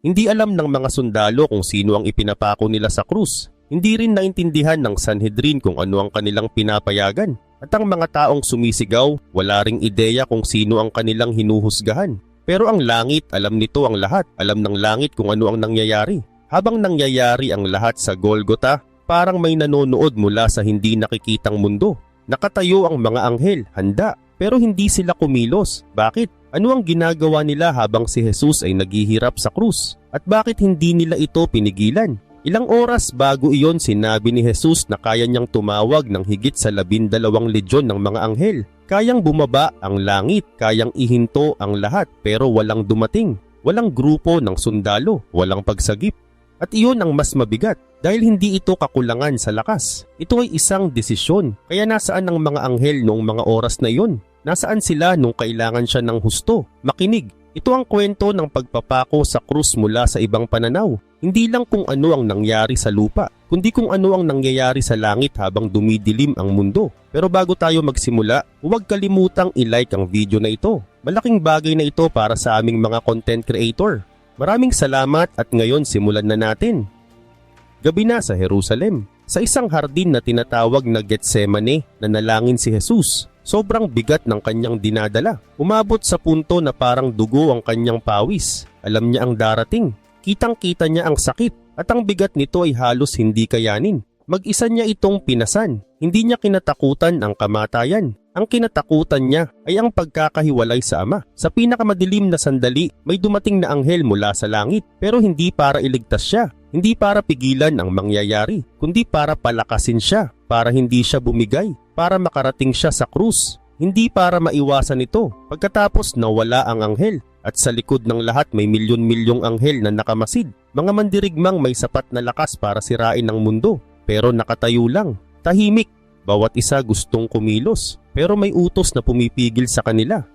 Hindi alam ng mga sundalo kung sino ang ipinapako nila sa krus. Hindi rin naintindihan ng Sanhedrin kung ano ang kanilang pinapayagan. At ang mga taong sumisigaw, wala ring ideya kung sino ang kanilang hinuhusgahan. Pero ang langit, alam nito ang lahat. Alam ng langit kung ano ang nangyayari. Habang nangyayari ang lahat sa Golgotha, parang may nanonood mula sa hindi nakikitang mundo. Nakatayo ang mga anghel, handa, pero hindi sila kumilos. Bakit? Ano ang ginagawa nila habang si Jesus ay naghihirap sa krus? At bakit hindi nila ito pinigilan? Ilang oras bago iyon sinabi ni Jesus na kaya niyang tumawag ng higit sa 12 legion ng mga anghel. Kayang bumaba ang langit, kayang ihinto ang lahat pero walang dumating. Walang grupo ng sundalo, walang pagsagip. At iyon ang mas mabigat dahil hindi ito kakulangan sa lakas. Ito ay isang desisyon. Kaya nasaan ang mga anghel noong mga oras na iyon? Nasaan sila nung kailangan siya ng husto? Makinig. Ito ang kwento ng pagpapako sa krus mula sa ibang pananaw. Hindi lang kung ano ang nangyari sa lupa, kundi kung ano ang nangyayari sa langit habang dumidilim ang mundo. Pero bago tayo magsimula, huwag kalimutang i-like ang video na ito. Malaking bagay na ito para sa aming mga content creator. Maraming salamat at ngayon simulan na natin. Gabi na sa Jerusalem. Sa isang hardin na tinatawag na Getsemane, nanalangin si Jesus. Sobrang bigat ng kanyang dinadala. Umabot sa punto na parang dugo ang kanyang pawis. Alam niya ang darating. Kitang-kita niya ang sakit at ang bigat nito ay halos hindi kayanin. Mag-isa niya itong pinasan. Hindi niya kinatakutan ang kamatayan. Ang kinatakutan niya ay ang pagkakahiwalay sa Ama. Sa pinakamadilim na sandali, may dumating na anghel mula sa langit pero hindi para iligtas siya. Hindi para pigilan ang mangyayari, kundi para palakasin siya, para hindi siya bumigay, para makarating siya sa krus. Hindi para maiwasan ito. Pagkatapos nawala ang anghel at sa likod ng lahat may milyon-milyong anghel na nakamasid. Mga mandirigmang may sapat na lakas para sirain ang mundo pero nakatayo lang, tahimik. Bawat isa gustong kumilos pero may utos na pumipigil sa kanila.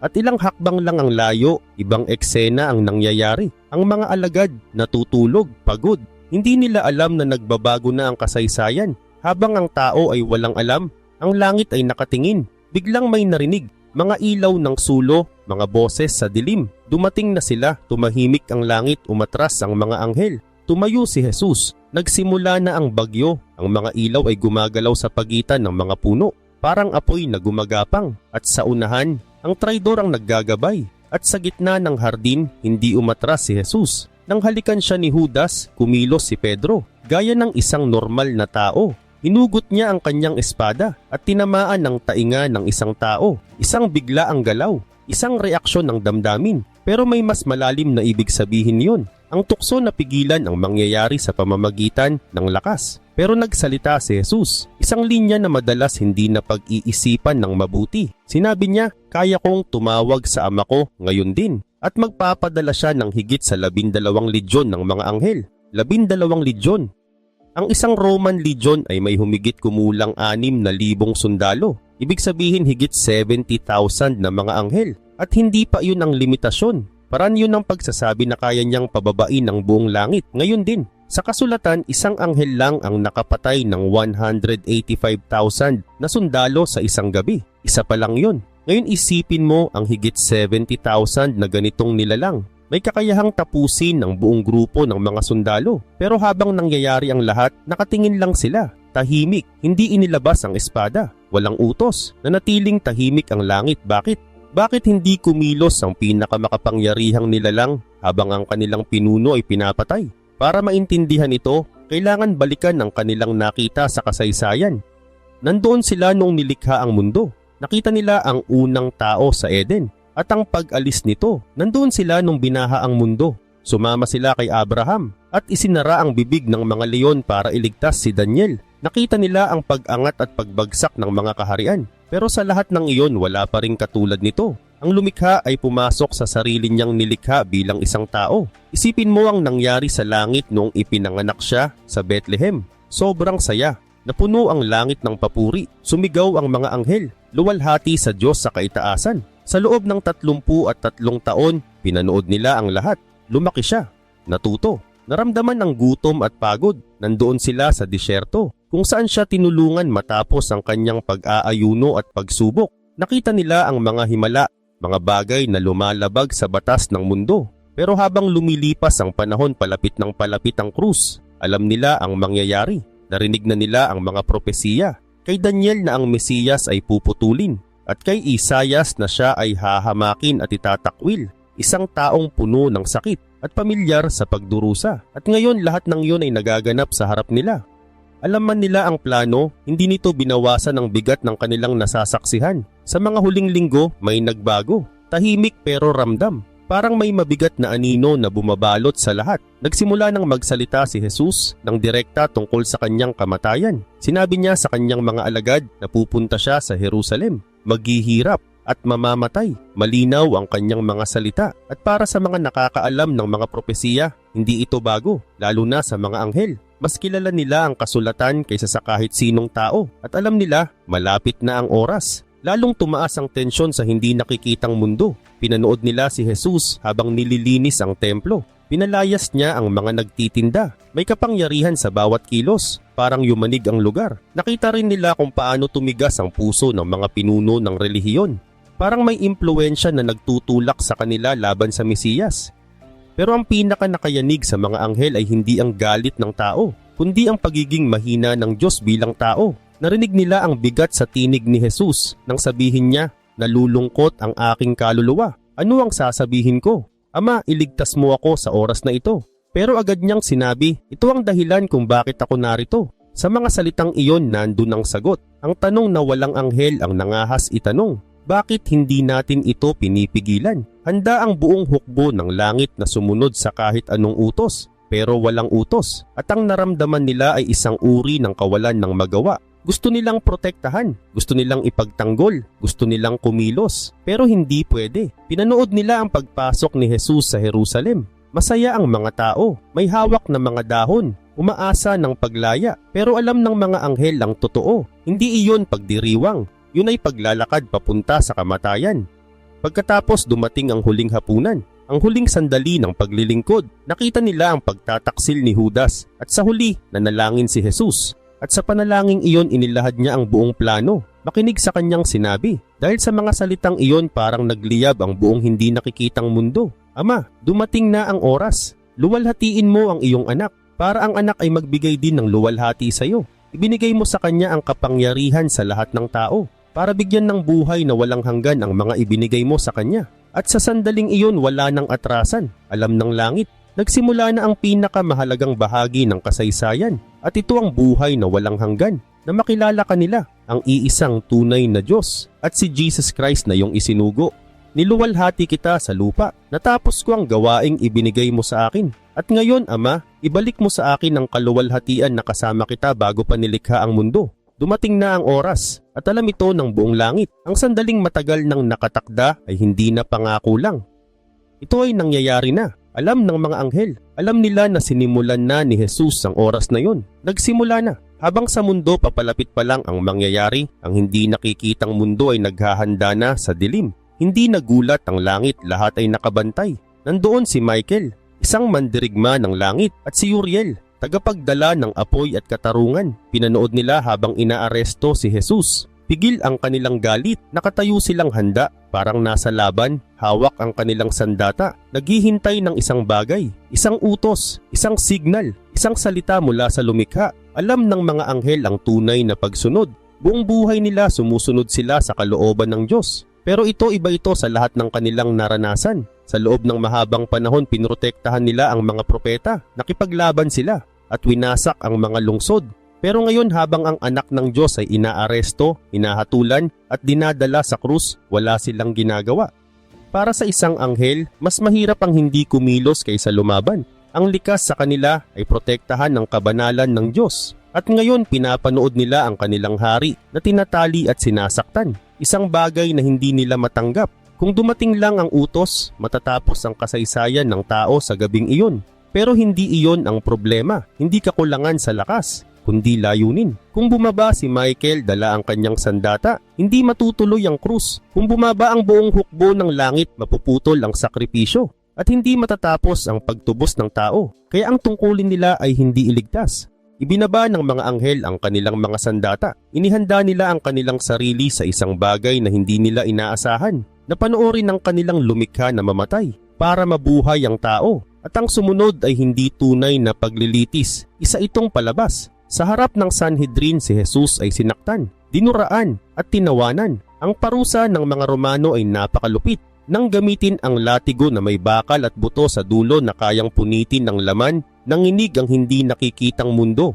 At ilang hakbang lang ang layo, ibang eksena ang nangyayari. Ang mga alagad natutulog, pagod. Hindi nila alam na nagbabago na ang kasaysayan. Habang ang tao ay walang alam, ang langit ay nakatingin. Biglang may narinig, mga ilaw ng sulo, mga boses sa dilim. Dumating na sila, tumahimik ang langit, umatras ang mga anghel. Tumayo si Jesus. Nagsimula na ang bagyo. Ang mga ilaw ay gumagalaw sa pagitan ng mga puno. Parang apoy na gumagapang. At sa unahan, ang traidor ang naggagabay. At sa gitna ng hardin, hindi umatras si Jesus. Nang halikan siya ni Judas, kumilos si Pedro. Gaya ng isang normal na tao. Hinugot niya ang kanyang espada at tinamaan ng tainga ng isang tao. Isang bigla ang galaw. Isang reaksyon ng damdamin. Pero may mas malalim na ibig sabihin yon. Ang tukso na pigilan ang mangyayari sa pamamagitan ng lakas. Pero nagsalita si Jesus, isang linya na madalas hindi na pag-iisipan ng mabuti. Sinabi niya, kaya kong tumawag sa Ama ko ngayon din at magpapadala siya ng higit sa 12 legion ng mga anghel. 12 legion. Ang isang Roman legion ay may humigit kumulang 6,000 sundalo. Ibig sabihin higit 70,000 na mga anghel. At hindi pa yun ang limitasyon. Parang yun ang pagsasabi na kaya niyang pababain ang buong langit ngayon din. Sa kasulatan, isang anghel lang ang nakapatay ng 185,000 na sundalo sa isang gabi. Isa pa lang yun. Ngayon isipin mo ang higit 70,000 na ganitong nilalang. May kakayahang tapusin ang buong grupo ng mga sundalo. Pero habang nangyayari ang lahat, nakatingin lang sila. Tahimik, hindi inilabas ang espada. Walang utos, nanatiling tahimik ang langit. Bakit? Bakit hindi kumilos ang pinakamakapangyarihang nilalang habang ang kanilang pinuno ay pinapatay? Para maintindihan ito, kailangan balikan ang kanilang nakita sa kasaysayan. Nandoon sila nung nilikha ang mundo. Nakita nila ang unang tao sa Eden. At ang pag-alis nito, nandoon sila nung binaha ang mundo. Sumama sila kay Abraham at isinara ang bibig ng mga leon para iligtas si Daniel. Nakita nila ang pag-angat at pagbagsak ng mga kaharian. Pero sa lahat ng iyon, wala pa ring katulad nito. Ang lumikha ay pumasok sa sarili niyang nilikha bilang isang tao. Isipin mo ang nangyari sa langit noong ipinanganak siya sa Bethlehem. Sobrang saya. Napuno ang langit ng papuri. Sumigaw ang mga anghel. Luwalhati sa Diyos sa kaitaasan. Sa loob ng 33 taon, pinanood nila ang lahat. Lumaki siya. Natuto. Naramdaman ang gutom at pagod. Nandoon sila sa disyerto, kung saan siya tinulungan matapos ang kanyang pag-aayuno at pagsubok. Nakita nila ang mga himala, mga bagay na lumalabag sa batas ng mundo. Pero habang lumilipas ang panahon, palapit ng palapit ang krus. Alam nila ang mangyayari. Narinig na nila ang mga propesiya. Kay Daniel na ang Mesiyas ay puputulin at kay Isaias na siya ay hahamakin at itatakwil. Isang taong puno ng sakit at pamilyar sa pagdurusa. At ngayon lahat ng iyon ay nagaganap sa harap nila. Alam man nila ang plano, hindi nito binawasan ang bigat ng kanilang nasasaksihan. Sa mga huling linggo may nagbago. Tahimik pero ramdam. Parang may mabigat na anino na bumabalot sa lahat. Nagsimula nang magsalita si Jesus ng direkta tungkol sa kanyang kamatayan. Sinabi niya sa kanyang mga alagad na pupunta siya sa Jerusalem, maghihirap at mamamatay. Malinaw ang kanyang mga salita. At para sa mga nakakaalam ng mga propesiya, hindi ito bago, lalo na sa mga anghel. Mas kilala nila ang kasulatan kaysa sa kahit sinong tao at alam nila malapit na ang oras. Lalong tumaas ang tensyon sa hindi nakikitang mundo. Pinanood nila si Jesus habang nililinis ang templo. Pinalayas niya ang mga nagtitinda. May kapangyarihan sa bawat kilos. Parang yumanig ang lugar. Nakita rin nila kung paano tumigas ang puso ng mga pinuno ng relihiyon. Parang may impluensya na nagtutulak sa kanila laban sa Mesiyas. Pero ang pinaka nakayanig sa mga anghel ay hindi ang galit ng tao, kundi ang pagiging mahina ng Diyos bilang tao. Narinig nila ang bigat sa tinig ni Jesus nang sabihin niya, "Nalulungkot ang aking kaluluwa. Ano ang sasabihin ko? Ama, iligtas mo ako sa oras na ito." Pero agad niyang sinabi, "Ito ang dahilan kung bakit ako narito." Sa mga salitang iyon nandun ang sagot. Ang tanong na walang anghel ang nangahas itanong, bakit hindi natin ito pinipigilan? Handa ang buong hukbo ng langit na sumunod sa kahit anong utos, pero walang utos. At ang naramdaman nila ay isang uri ng kawalan ng magawa. Gusto nilang protektahan, gusto nilang ipagtanggol, gusto nilang kumilos, pero hindi pwede. Pinanood nila ang pagpasok ni Jesus sa Jerusalem. Masaya ang mga tao, may hawak na mga dahon, umaasa ng paglaya, pero alam ng mga anghel ang totoo. Hindi iyon pagdiriwang, yun ay paglalakad papunta sa kamatayan. Pagkatapos dumating ang huling hapunan, ang huling sandali ng paglilingkod, nakita nila ang pagtataksil ni Judas at sa huli nanalangin si Jesus. At sa panalangin iyon inilahad niya ang buong plano. Makinig sa kanyang sinabi. Dahil sa mga salitang iyon parang nagliyab ang buong hindi nakikitang mundo. "Ama, dumating na ang oras. Luwalhatiin mo ang iyong anak para ang anak ay magbigay din ng luwalhati sa iyo. Ibinigay mo sa kanya ang kapangyarihan sa lahat ng tao para bigyan ng buhay na walang hanggan ang mga ibinigay mo sa kanya. At sa sandaling iyon wala nang atrasan, alam ng langit. Nagsimula na ang pinakamahalagang bahagi ng kasaysayan at ito ang buhay na walang hanggan na makilala kanila ang iisang tunay na Diyos at si Jesus Christ na iyong isinugo. Niluwalhati kita sa lupa, natapos ko ang gawaing ibinigay mo sa akin. At ngayon, Ama, ibalik mo sa akin ang kaluwalhatian na kasama kita bago pa nilikha ang mundo. Dumating na ang oras at alam ito ng buong langit. Ang sandaling matagal nang nakatakda ay hindi na pangako lang. Ito ay nangyayari na. Alam ng mga anghel, alam nila na sinimulan na ni Jesus ang oras na yon. Nagsimula na. Habang sa mundo papalapit pa lang ang mangyayari, ang hindi nakikitang mundo ay naghahanda na sa dilim. Hindi nagulat ang langit, lahat ay nakabantay. Nandoon si Michael, isang mandirigma ng langit, at si Uriel, tagapagdala ng apoy at katarungan. Pinanood nila habang inaaresto si Jesus. Pigil ang kanilang galit, nakatayo silang handa, parang nasa laban, hawak ang kanilang sandata, naghihintay ng isang bagay, isang utos, isang signal, isang salita mula sa lumikha. Alam ng mga anghel ang tunay na pagsunod. Buong buhay nila sumusunod sila sa kalooban ng Diyos. Pero iba ito sa lahat ng kanilang naranasan. Sa loob ng mahabang panahon pinrotektahan nila ang mga propeta, nakipaglaban sila, at winasak ang mga lungsod. Pero ngayon habang ang anak ng Diyos ay inaaresto, inahatulan at dinadala sa krus, wala silang ginagawa. Para sa isang anghel, mas mahirap ang hindi kumilos kaysa lumaban. Ang likas sa kanila ay protektahan ng kabanalan ng Diyos. At ngayon pinapanood nila ang kanilang hari na tinatali at sinasaktan. Isang bagay na hindi nila matanggap. Kung dumating lang ang utos, matatapos ang kasaysayan ng tao sa gabing iyon. Pero hindi iyon ang problema, hindi kakulangan sa lakas, kundi layunin. Kung bumaba si Michael dala ang kanyang sandata, hindi matutuloy ang krus. Kung bumaba ang buong hukbo ng langit, mapuputol ang sakripisyo. At hindi matatapos ang pagtubos ng tao. Kaya ang tungkulin nila ay hindi iligtas. Ibinaba ng mga anghel ang kanilang mga sandata. Inihanda nila ang kanilang sarili sa isang bagay na hindi nila inaasahan. Napanoorin ang kanilang lumikha na mamatay. para mabuhay ang tao. At ang sumunod ay hindi tunay na paglilitis. Isa itong palabas. Sa harap ng Sanhedrin si Jesus ay sinaktan, dinuraan at tinawanan. Ang parusa ng mga Romano ay napakalupit nang gamitin ang latigo na may bakal at buto sa dulo na kayang punitin ng laman ng inig ang hindi nakikitang mundo.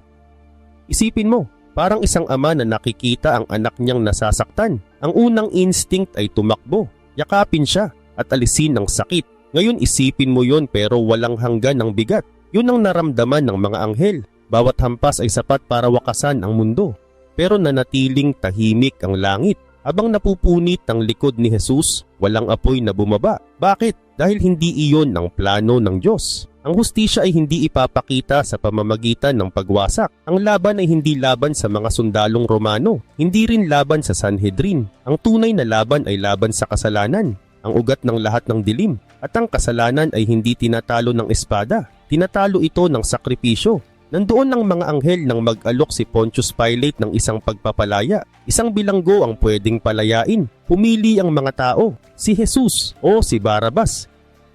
Isipin mo, parang isang ama na nakikita ang anak niyang nasasaktan. Ang unang instinct ay tumakbo, yakapin siya at alisin ang sakit. Ngayon isipin mo yon pero walang hanggan ng bigat. Yun ang naramdaman ng mga anghel. Bawat hampas ay sapat para wakasan ang mundo. Pero nanatiling tahimik ang langit. Habang napupunit ang likod ni Jesus, walang apoy na bumaba. Bakit? Dahil hindi iyon ang plano ng Diyos. Ang hustisya ay hindi ipapakita sa pamamagitan ng pagwasak. Ang laban ay hindi laban sa mga sundalong Romano, hindi rin laban sa Sanhedrin. Ang tunay na laban ay laban sa kasalanan, ang ugat ng lahat ng dilim. At ang kasalanan ay hindi tinatalo ng espada, tinatalo ito ng sakripisyo. Nandoon ang mga anghel nang mag-alok si Pontius Pilate ng isang pagpapalaya. Isang bilanggo ang pwedeng palayain. Pumili ang mga tao, si Jesus o si Barabas.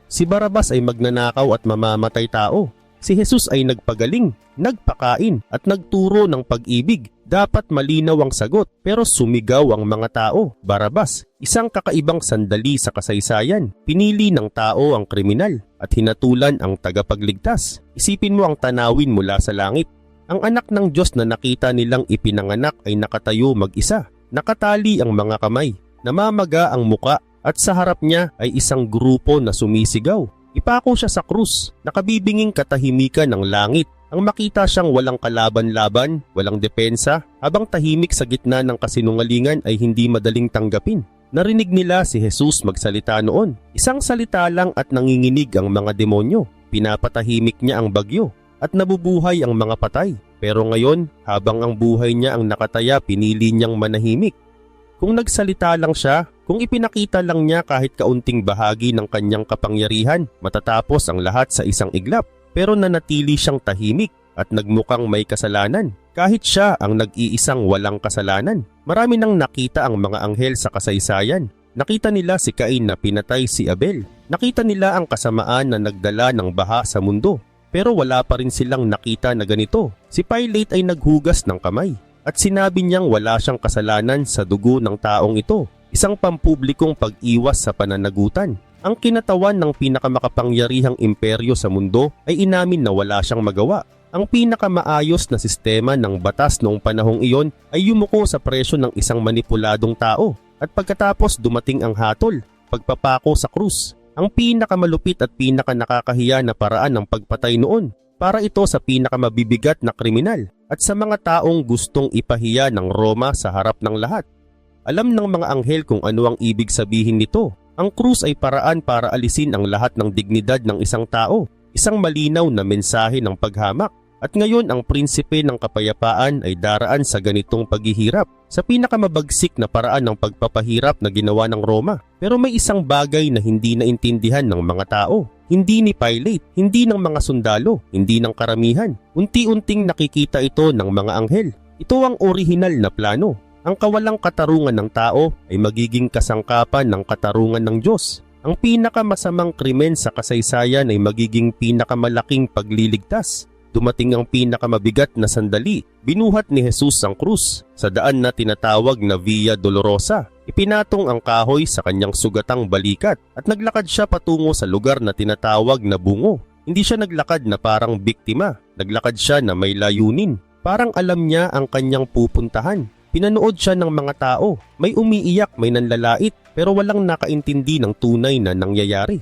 Si Barabas ay magnanakaw at mamamatay tao. Si Jesus ay nagpagaling, nagpakain at nagturo ng pag-ibig. Dapat malinaw ang sagot pero sumigaw ang mga tao. Barabas, isang kakaibang sandali sa kasaysayan. Pinili ng tao ang kriminal at hinatulan ang tagapagligtas. Isipin mo ang tanawin mula sa langit. Ang anak ng Diyos na nakita nilang ipinanganak ay nakatayo mag-isa. Nakatali ang mga kamay, namamaga ang muka at sa harap niya ay isang grupo na sumisigaw. Ipako siya sa krus, nakabibinging katahimikan ng langit. Ang makita siyang walang kalaban-laban, walang depensa, habang tahimik sa gitna ng kasinungalingan ay hindi madaling tanggapin. Narinig nila si Jesus magsalita noon. Isang salita lang at nanginginig ang mga demonyo. Pinapatahimik niya ang bagyo at nabubuhay ang mga patay. Pero ngayon, habang ang buhay niya ang nakataya, pinili niyang manahimik. Kung nagsalita lang siya, kung ipinakita lang niya kahit kaunting bahagi ng kanyang kapangyarihan, matatapos ang lahat sa isang iglap. Pero nanatili siyang tahimik at nagmukhang may kasalanan. Kahit siya ang nag-iisang walang kasalanan. Marami nang nakita ang mga anghel sa kasaysayan. Nakita nila si Cain na pinatay si Abel. Nakita nila ang kasamaan na nagdala ng baha sa mundo. Pero wala pa rin silang nakita na ganito. Si Pilate ay naghugas ng kamay at sinabi niyang wala siyang kasalanan sa dugo ng taong ito. Isang pampublikong pag-iwas sa pananagutan. Ang kinatawan ng pinakamakapangyarihang imperyo sa mundo ay inamin na wala siyang magawa. Ang pinakamaayos na sistema ng batas noong panahong iyon ay yumuko sa presyo ng isang manipuladong tao. At pagkatapos dumating ang hatol, pagpapako sa krus. Ang pinakamalupit at pinakanakakahiya na paraan ng pagpatay noon. Para ito sa pinakamabibigat na kriminal at sa mga taong gustong ipahiya ng Roma sa harap ng lahat. Alam ng mga anghel kung ano ang ibig sabihin nito. Ang krus ay paraan para alisin ang lahat ng dignidad ng isang tao, isang malinaw na mensahe ng paghamak. At ngayon ang prinsipe ng kapayapaan ay daraan sa ganitong paghihirap, sa pinakamabagsik na paraan ng pagpapahirap na ginawa ng Roma. Pero may isang bagay na hindi naintindihan ng mga tao. Hindi ni Pilate, hindi ng mga sundalo, hindi ng karamihan. Unti-unting nakikita ito ng mga anghel. Ito ang orihinal na plano. Ang kawalang katarungan ng tao ay magiging kasangkapan ng katarungan ng Diyos. Ang pinakamasamang krimen sa kasaysayan ay magiging pinakamalaking pagliligtas. Dumating ang pinakamabigat na sandali. Binuhat ni Jesus ang krus sa daan na tinatawag na Via Dolorosa. Ipinatong ang kahoy sa kanyang sugatang balikat at naglakad siya patungo sa lugar na tinatawag na bungo. Hindi siya naglakad na parang biktima. Naglakad siya na may layunin. Parang alam niya ang kanyang pupuntahan. Pinanood siya ng mga tao. May umiiyak, may nanlalait, pero walang nakaintindi ng tunay na nangyayari.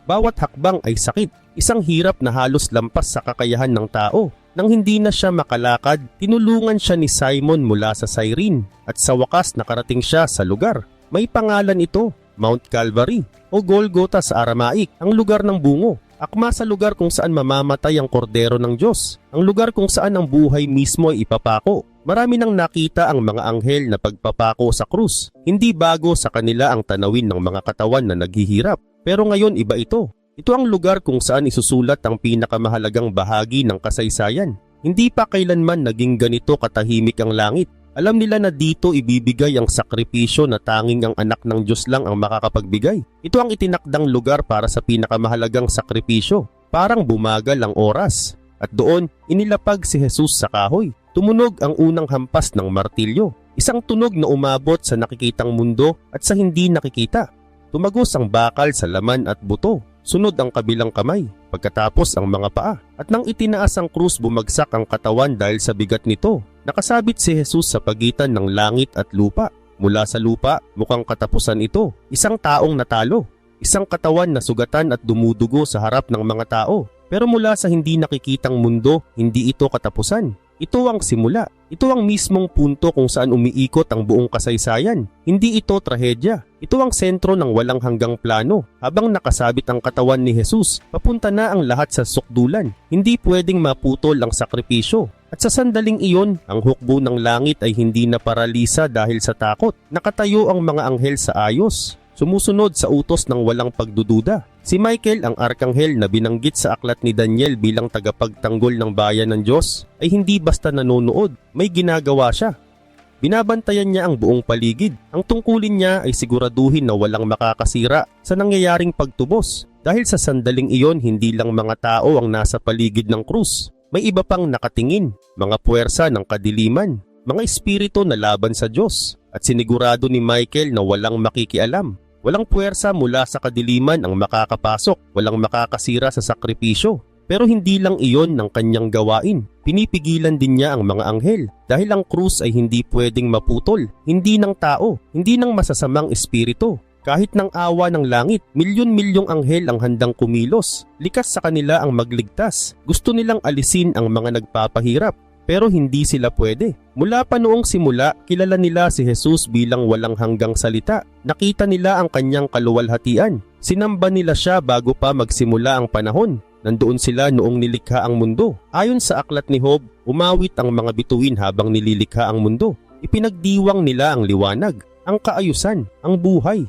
Bawat hakbang ay sakit. Isang hirap na halos lampas sa kakayahan ng tao. Nang hindi na siya makalakad, tinulungan siya ni Simon mula sa Cyrene at sa wakas nakarating siya sa lugar. May pangalan ito, Mount Calvary o Golgotha sa Aramaic, ang lugar ng bungo. Akma sa lugar kung saan mamamatay ang kordero ng Diyos, ang lugar kung saan ang buhay mismo ay ipapako. Marami nang nakita ang mga anghel na pagpapako sa krus. Hindi bago sa kanila ang tanawin ng mga katawan na naghihirap. Pero ngayon iba ito. Ito ang lugar kung saan isusulat ang pinakamahalagang bahagi ng kasaysayan. Hindi pa kailanman naging ganito katahimik ang langit. Alam nila na dito ibibigay ang sakripisyo na tanging ang anak ng Diyos lang ang makakapagbigay. Ito ang itinakdang lugar para sa pinakamahalagang sakripisyo. Parang bumagal ang oras. At doon, inilapag si Jesus sa kahoy. Tumunog ang unang hampas ng martilyo. Isang tunog na umabot sa nakikitang mundo at sa hindi nakikita. Tumagos ang bakal sa laman at buto. Sunod ang kabilang kamay. Pagkatapos ang mga paa. At nang itinaas ang krus, bumagsak ang katawan dahil sa bigat nito. Nakasabit si Jesus sa pagitan ng langit at lupa. Mula sa lupa, mukhang katapusan ito. Isang taong natalo. Isang katawan na sugatan at dumudugo sa harap ng mga tao. Pero mula sa hindi nakikitang mundo, hindi ito katapusan. Ito ang simula. Ito ang mismong punto kung saan umiikot ang buong kasaysayan. Hindi ito trahedya. Ito ang sentro ng walang hanggang plano. Habang nakasabit ang katawan ni Jesus, papunta na ang lahat sa sukdulan. Hindi pwedeng maputol ang sakripisyo. At sa sandaling iyon, ang hukbo ng langit ay hindi na paralisa dahil sa takot. Nakatayo ang mga anghel sa ayos, sumusunod sa utos ng walang pagdududa. Si Michael, ang arkanghel na binanggit sa aklat ni Daniel bilang tagapagtanggol ng bayan ng Diyos, ay hindi basta nanonood, may ginagawa siya. Binabantayan niya ang buong paligid. Ang tungkulin niya ay siguraduhin na walang makakasira sa nangyayaring pagtubos. Dahil sa sandaling iyon, hindi lang mga tao ang nasa paligid ng krus. May iba pang nakatingin, mga puwersa ng kadiliman, mga espiritu na laban sa Diyos. At sinigurado ni Michael na walang makikialam. Walang puwersa mula sa kadiliman ang makakapasok, walang makakasira sa sakripisyo. Pero hindi lang iyon ng kanyang gawain. Pinipigilan din niya ang mga anghel dahil ang krus ay hindi pwedeng maputol, hindi ng tao, hindi ng masasamang espiritu. Kahit ng awa ng langit, milyon-milyong anghel ang handang kumilos. Likas sa kanila ang magligtas. Gusto nilang alisin ang mga nagpapahirap. Pero hindi sila pwede. Mula pa noong simula, kilala nila si Jesus bilang walang hanggang salita. Nakita nila ang kanyang kaluwalhatian. Sinamba nila siya bago pa magsimula ang panahon. Nandoon sila noong nilikha ang mundo. Ayon sa aklat ni Job, umawit ang mga bituin habang nililikha ang mundo. Ipinagdiwang nila ang liwanag, ang kaayusan, ang buhay.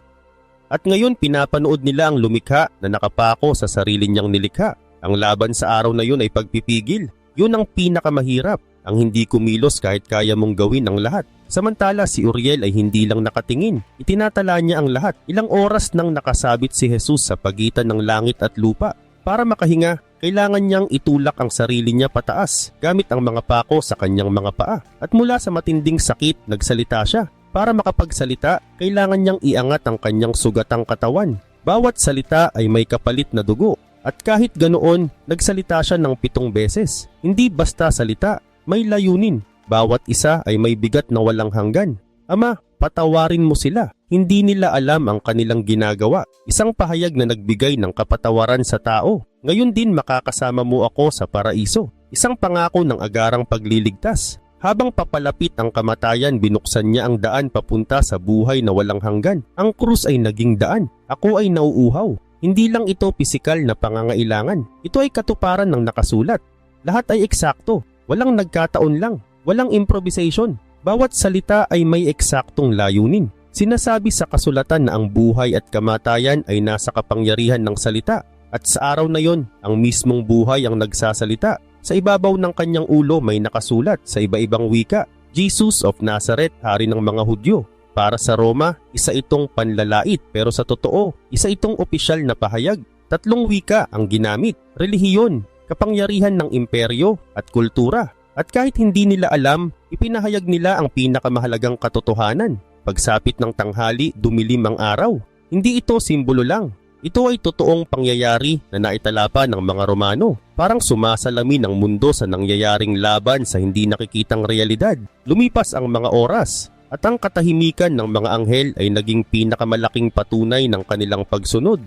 At ngayon pinapanood nila ang lumikha na nakapako sa sarili niyang nilikha. Ang laban sa araw na yun ay pagpipigil. Yun ang pinakamahirap, ang hindi kumilos kahit kaya mong gawin ang lahat. Samantala si Uriel ay hindi lang nakatingin. Itinatala niya ang lahat. Ilang oras nang nakasabit si Jesus sa pagitan ng langit at lupa. Para makahinga, kailangan niyang itulak ang sarili niya pataas gamit ang mga pako sa kanyang mga paa. At mula sa matinding sakit, nagsalita siya. Para makapagsalita, kailangan niyang iangat ang kanyang sugatang katawan. Bawat salita ay may kapalit na dugo. At kahit ganoon, nagsalita siya ng 7 beses. Hindi basta salita, may layunin. Bawat isa ay may bigat na walang hanggan. Ama, patawarin mo sila. Hindi nila alam ang kanilang ginagawa. Isang pahayag na nagbigay ng kapatawaran sa tao. Ngayon din makakasama mo ako sa paraiso. Isang pangako ng agarang pagliligtas. Habang papalapit ang kamatayan, binuksan niya ang daan papunta sa buhay na walang hanggan. Ang krus ay naging daan. Ako ay nauuhaw. Hindi lang ito pisikal na pangangailangan. Ito ay katuparan ng nakasulat. Lahat ay eksakto. Walang nagkataon lang. Walang improvisation. Bawat salita ay may eksaktong layunin. Sinasabi sa kasulatan na ang buhay at kamatayan ay nasa kapangyarihan ng salita. At sa araw na yon, ang mismong buhay ang nagsasalita. Sa ibabaw ng kanyang ulo may nakasulat sa iba-ibang wika, Jesus of Nazareth, hari ng mga Hudyo. Para sa Roma, isa itong panlalait pero sa totoo, isa itong opisyal na pahayag. 3 wika ang ginamit, relihiyon, kapangyarihan ng imperyo at kultura. At kahit hindi nila alam, ipinahayag nila ang pinakamahalagang katotohanan. Pagsapit ng tanghali, dumilim ang araw. Hindi ito simbolo lang. Ito ay totoong pangyayari na naitala pa ng mga Romano. Parang sumasalamin ang mundo sa nangyayaring laban sa hindi nakikitang realidad. Lumipas ang mga oras at ang katahimikan ng mga anghel ay naging pinakamalaking patunay ng kanilang pagsunod.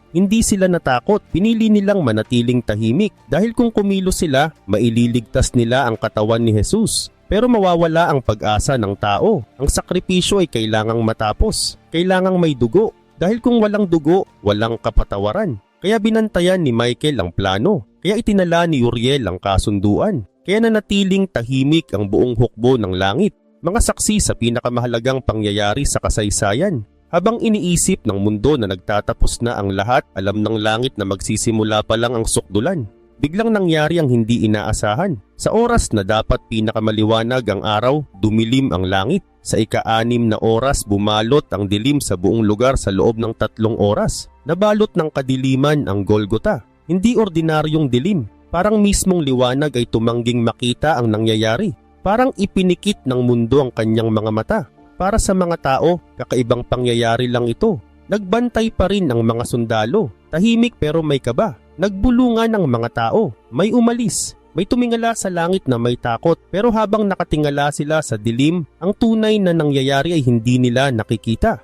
Hindi sila natakot, pinili nilang manatiling tahimik dahil kung kumilos sila, maililigtas nila ang katawan ni Jesus. Pero mawawala ang pag-asa ng tao. Ang sakripisyo ay kailangang matapos, kailangang may dugo. Dahil kung walang dugo, walang kapatawaran. Kaya binantayan ni Michael ang plano. Kaya itinala ni Uriel ang kasunduan. Kaya nanatiling tahimik ang buong hukbo ng langit. Mga saksi sa pinakamahalagang pangyayari sa kasaysayan. Habang iniisip ng mundo na nagtatapos na ang lahat, alam ng langit na magsisimula pa lang ang sukdulan. biglang nangyari ang hindi inaasahan. Sa oras na dapat pinakamaliwanag ang araw, dumilim ang langit. Sa ika-6 na oras, bumalot ang dilim sa buong lugar sa loob ng 3 oras. Nabalot ng kadiliman ang Golgota. Hindi ordinaryong dilim. Parang mismong liwanag ay tumangging makita ang nangyayari. Parang ipinikit ng mundo ang kanyang mga mata. Para sa mga tao, kakaibang pangyayari lang ito. Nagbantay pa rin ang mga sundalo. Tahimik pero may kaba. Nagbulungan ang mga tao. May umalis. May tumingala sa langit na may takot, pero habang nakatingala sila sa dilim, ang tunay na nangyayari ay hindi nila nakikita.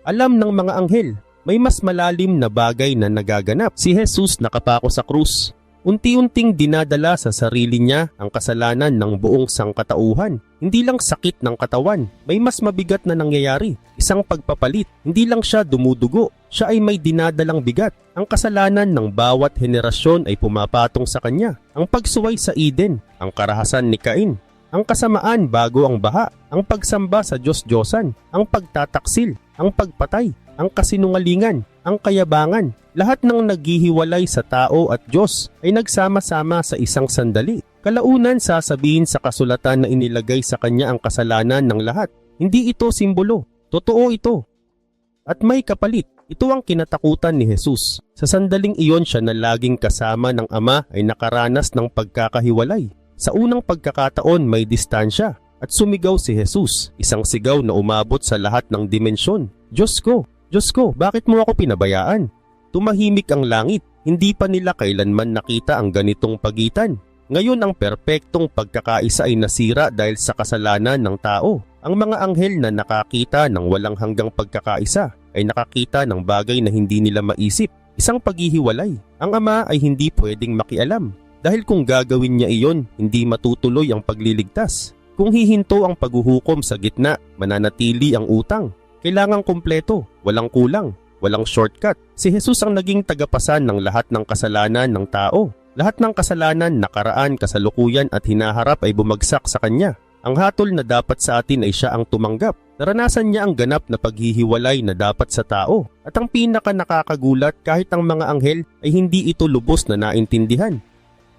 Alam ng mga anghel, may mas malalim na bagay na nagaganap. Si Jesus nakapako sa krus. Unti-unting dinadala sa sarili niya ang kasalanan ng buong sangkatauhan. Hindi lang sakit ng katawan, may mas mabigat na nangyayari. Isang pagpapalit, hindi lang siya dumudugo, siya ay may dinadalang bigat. Ang kasalanan ng bawat henerasyon ay pumapatong sa kanya. Ang pagsuway sa Eden, ang karahasan ni Cain, ang kasamaan bago ang baha, ang pagsamba sa Diyos-Diyosan, ang pagtataksil, ang pagpatay, ang kasinungalingan, ang kayabangan. Lahat ng naghihiwalay sa tao at Diyos ay nagsama-sama sa isang sandali. Kalaunan sasabihin sa kasulatan na inilagay sa kanya ang kasalanan ng lahat. Hindi ito simbolo, totoo ito. At may kapalit, ito ang kinatakutan ni Jesus. Sa sandaling iyon siya na laging kasama ng Ama ay nakaranas ng pagkakahiwalay. Sa unang pagkakataon may distansya at sumigaw si Jesus, isang sigaw na umabot sa lahat ng dimensyon. Diyos ko, bakit mo ako pinabayaan? Tumahimik ang langit, hindi pa nila kailanman nakita ang ganitong pagitan. Ngayon ang perpektong pagkakaisa ay nasira dahil sa kasalanan ng tao. Ang mga anghel na nakakita ng walang hanggang pagkakaisa ay nakakita ng bagay na hindi nila maisip, isang paghihiwalay. Ang Ama ay hindi pwedeng makialam dahil kung gagawin niya iyon, hindi matutuloy ang pagliligtas. Kung hihinto ang paghuhukom sa gitna, mananatili ang utang. Kailangang kumpleto, walang kulang, walang shortcut. Si Jesus ang naging tagapasan ng lahat ng kasalanan ng tao. Lahat ng kasalanan, nakaraan, kasalukuyan at hinaharap ay bumagsak sa kanya. Ang hatol na dapat sa atin ay siya ang tumanggap. Naranasan niya ang ganap na paghihiwalay na dapat sa tao. At ang pinaka nakakagulat, kahit ang mga anghel ay hindi ito lubos na naintindihan.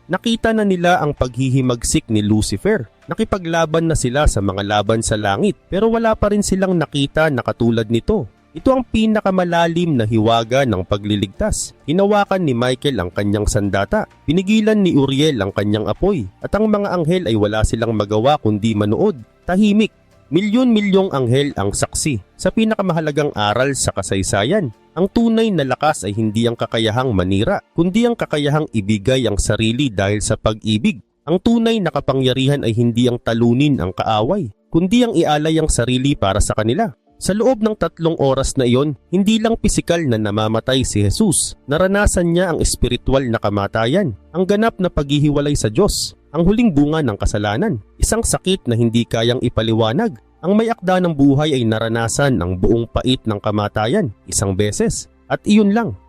Nakita na nila ang paghihimagsik ni Lucifer. Nakipaglaban na sila sa mga laban sa langit, pero wala pa rin silang nakita na katulad nito. Ito ang pinakamalalim na hiwaga ng pagliligtas. Hinawakan ni Michael ang kanyang sandata. Pinigilan ni Uriel ang kanyang apoy. At ang mga anghel ay wala silang magawa kundi manood. Tahimik. Milyon-milyong anghel ang saksi sa pinakamahalagang aral sa kasaysayan. Ang tunay na lakas ay hindi ang kakayahang manira, kundi ang kakayahang ibigay ang sarili dahil sa pag-ibig. Ang tunay na kapangyarihan ay hindi ang talunin ang kaaway, kundi ang ialay ang sarili para sa kanila. Sa loob ng 3 oras na iyon, hindi lang pisikal na namamatay si Jesus. Naranasan niya ang espiritual na kamatayan, ang ganap na paghihiwalay sa Diyos, ang huling bunga ng kasalanan, isang sakit na hindi kayang ipaliwanag. Ang may akda ng buhay ay naranasan ang buong pait ng kamatayan, isang beses. At iyon lang.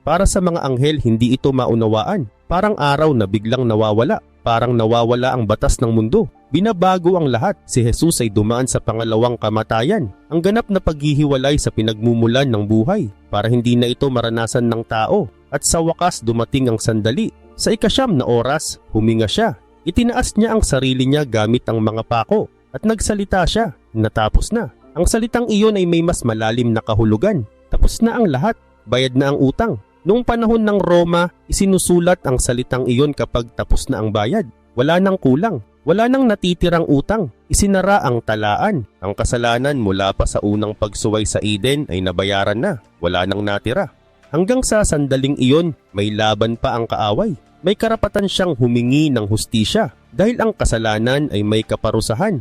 Para sa mga anghel, hindi ito maunawaan. Parang araw na biglang nawawala. Parang nawawala ang batas ng mundo. Binabago ang lahat. Si Jesus ay dumaan sa pangalawang kamatayan. Ang ganap na paghihiwalay sa pinagmumulan ng buhay para hindi na ito maranasan ng tao. At sa wakas dumating ang sandali. Sa ika-9 na oras, huminga siya. Itinaas niya ang sarili niya gamit ang mga pako. At nagsalita siya. Natapos na. Ang salitang iyon ay may mas malalim na kahulugan. Tapos na ang lahat. Bayad na ang utang. Noong panahon ng Roma, isinusulat ang salitang iyon kapag tapos na ang bayad. Wala nang kulang. Wala nang natitirang utang. Isinara ang talaan. Ang kasalanan mula pa sa unang pagsuway sa Eden ay nabayaran na. Wala nang natira. Hanggang sa sandaling iyon, may laban pa ang kaaway. May karapatan siyang humingi ng hustisya dahil ang kasalanan ay may kaparusahan.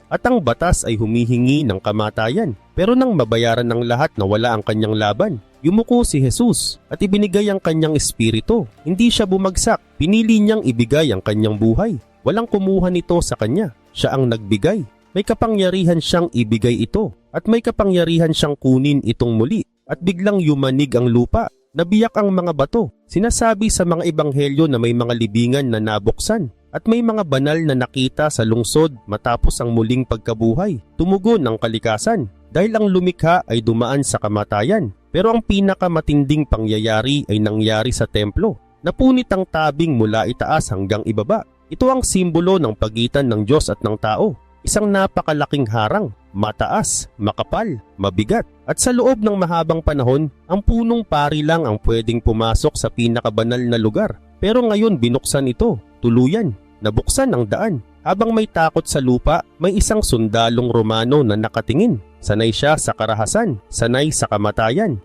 At ang batas ay humihingi ng kamatayan. Pero nang mabayaran ng lahat na wala ang kanyang laban, yumuko si Jesus at ibinigay ang kanyang espiritu. Hindi siya bumagsak, pinili niyang ibigay ang kanyang buhay. Walang kumuha nito sa kanya, siya ang nagbigay. May kapangyarihan siyang ibigay ito at may kapangyarihan siyang kunin itong muli. At biglang yumanig ang lupa, nabiyak ang mga bato. Sinasabi sa mga ebanghelyo na may mga libingan na nabuksan. At may mga banal na nakita sa lungsod matapos ang muling pagkabuhay. Tumugon ang kalikasan dahil ang lumikha ay dumaan sa kamatayan. Pero ang pinakamatinding pangyayari ay nangyari sa templo. Napunit ang tabing mula itaas hanggang ibaba. Ito ang simbolo ng pagitan ng Diyos at ng tao. Isang napakalaking harang, mataas, makapal, mabigat. At sa loob ng mahabang panahon, ang punong pari lang ang pwedeng pumasok sa pinakabanal na lugar. Pero ngayon binuksan ito, tuluyan, nabuksan ang daan. Habang may takot sa lupa, may isang sundalong Romano na nakatingin. Sanay siya sa karahasan, sanay sa kamatayan.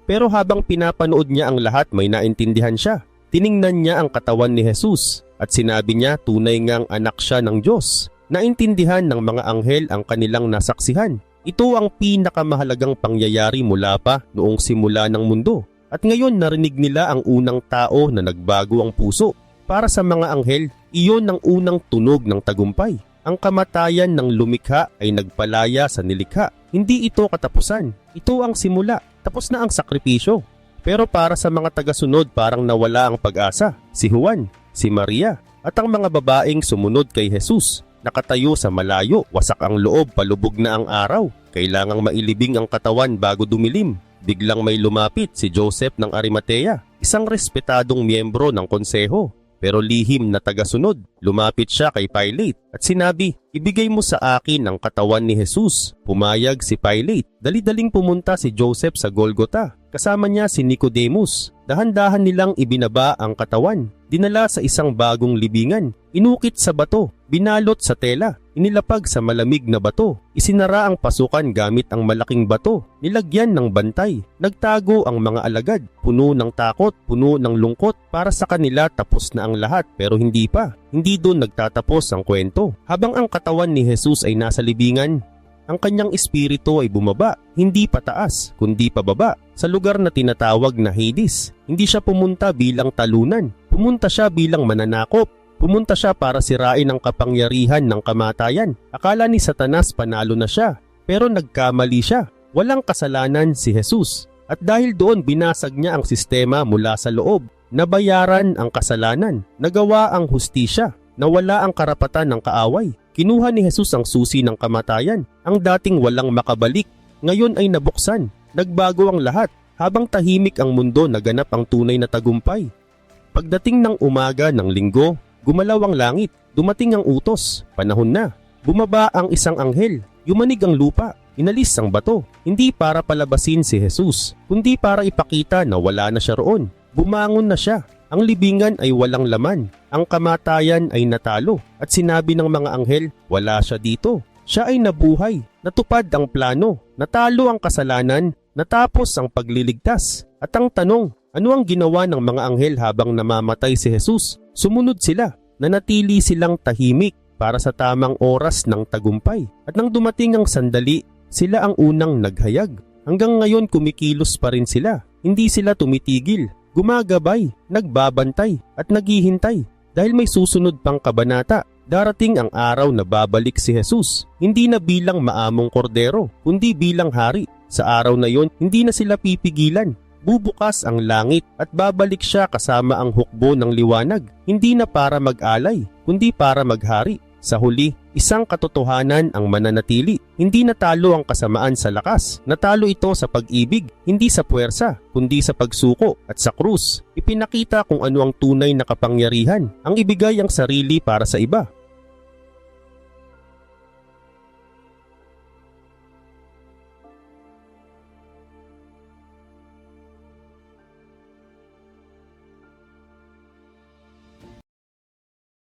Pero habang pinapanood niya ang lahat, may naintindihan siya. Tiningnan niya ang katawan ni Jesus at sinabi niya tunay ngang anak siya ng Diyos. Naintindihan ng mga anghel ang kanilang nasaksihan. Ito ang pinakamahalagang pangyayari mula pa noong simula ng mundo. At ngayon narinig nila ang unang tao na nagbago ang puso. Para sa mga anghel, iyon ang unang tunog ng tagumpay. Ang kamatayan ng lumikha ay nagpalaya sa nilikha. Hindi ito katapusan. Ito ang simula. Tapos na ang sakripisyo. Pero para sa mga tagasunod parang nawala ang pag-asa. Si Juan, si Maria, at ang mga babaeng sumunod kay Jesus. Nakatayo sa malayo, wasak ang loob, palubog na ang araw. Kailangang mailibing ang katawan bago dumilim. Biglang may lumapit si Joseph ng Arimatea, isang respetadong miyembro ng konseho. Pero lihim na tagasunod. Lumapit siya kay Pilate at sinabi, ibigay mo sa akin ang katawan ni Jesus. Pumayag si Pilate. Dali-daling pumunta si Joseph sa Golgota. Kasama niya si Nicodemus. Dahan-dahan nilang ibinaba ang katawan. Dinala sa isang bagong libingan. Inukit sa bato. Binalot sa tela. Inilapag sa malamig na bato. Isinara ang pasukan gamit ang malaking bato. Nilagyan ng bantay. Nagtago ang mga alagad. Puno ng takot, puno ng lungkot. Para sa kanila tapos na ang lahat pero hindi pa. Hindi doon nagtatapos ang kwento. Habang ang katawan ni Jesus ay nasa libingan, ang kanyang espiritu ay bumaba, hindi pataas, kundi pababa, sa lugar na tinatawag na Hades. Hindi siya pumunta bilang talunan, pumunta siya bilang mananakop. Pumunta siya para sirain ang kapangyarihan ng kamatayan. Akala ni Satanas panalo na siya, pero nagkamali siya. Walang kasalanan si Jesus. At dahil doon binasag niya ang sistema mula sa loob. Nabayaran ang kasalanan, nagawa ang hustisya, nawala ang karapatan ng kaaway. Kinuha ni Jesus ang susi ng kamatayan. Ang dating walang makabalik, ngayon ay nabuksan. Nagbago ang lahat. Habang tahimik ang mundo, naganap ang tunay na tagumpay. Pagdating ng umaga ng linggo, gumalaw ang langit. Dumating ang utos. Panahon na. Bumaba ang isang anghel. Yumanig ang lupa. Inalis ang bato. Hindi para palabasin si Jesus, kundi para ipakita na wala na siya roon. Bumangon na siya. Ang libingan ay walang laman. Ang kamatayan ay natalo. At sinabi ng mga anghel, wala siya dito. Siya ay nabuhay. Natupad ang plano. Natalo ang kasalanan. Natapos ang pagliligtas. At ang tanong, ano ang ginawa ng mga anghel habang namamatay si Jesus? Sumunod sila. Nanatili silang tahimik para sa tamang oras ng tagumpay. At nang dumating ang sandali, sila ang unang naghayag. Hanggang ngayon kumikilos pa rin sila. Hindi sila tumitigil. Gumagabay, nagbabantay at naghihintay dahil may susunod pang kabanata. Darating ang araw na babalik si Jesus, hindi na bilang maamong kordero, kundi bilang hari. Sa araw na yon, hindi na sila pipigilan. Bubukas ang langit at babalik siya kasama ang hukbo ng liwanag, hindi na para mag-alay, kundi para maghari. Sa huli, isang katotohanan ang mananatili. Hindi natalo ang kasamaan sa lakas. Natalo ito sa pag-ibig, hindi sa puwersa, kundi sa pagsuko. At sa krus, ipinakita kung ano ang tunay na kapangyarihan, ang ibigay ang sarili para sa iba.